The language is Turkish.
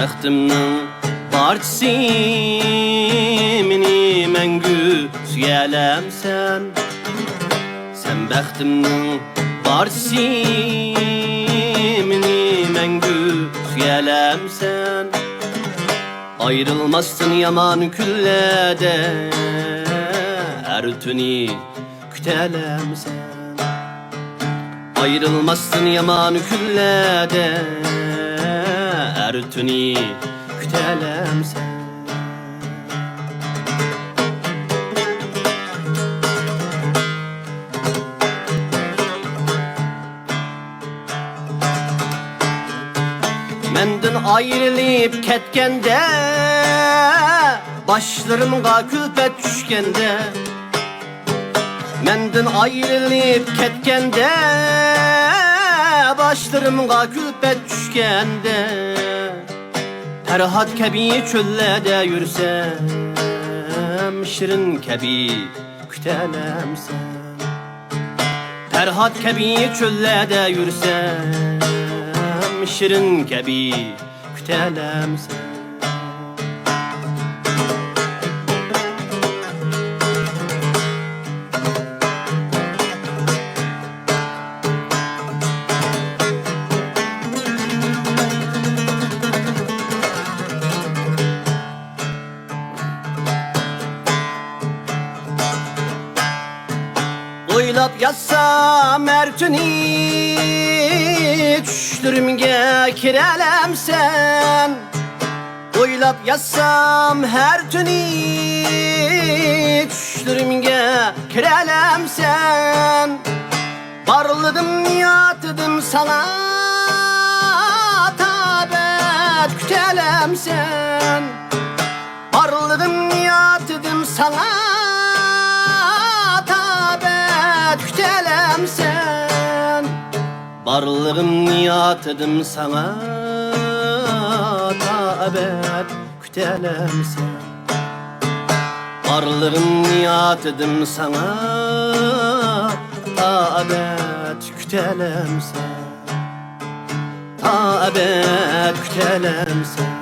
bəxtimnin barçısı meni məngü süyələmsən. Sen bəxtimnin barçısı meni məngü süyələmsən. Ayrılmazsın yaman küllədə, hər tünü kütələmsən. Ayrılmazsın yaman küllədə, hər tünü kütələmsən. Menden ayrılıp ketkende, başlarımga külfet düşkende. Menden ayrılıp ketkende, başlarımga külfet düşkende. Ferhat kebi çöllede yürüsem, şirin kebi kütelemsen. Ferhat kebi çöllede yürüsem, şirin kebi kütelemsen. Oylap yazsam her tünü, düşlerimge kirelemsen. Oylap yazsam her tünü, düşlerimge kirelemsen. Barladım niyatıdım sana, tabet kütelemsen. Barladım niyatıdım sana, kütelemsen. Barlığım niyat edim sana, tabet kütelemsen. Barlığım niyat edim sana, tabet kütelemsen. Tabet kütelemsen.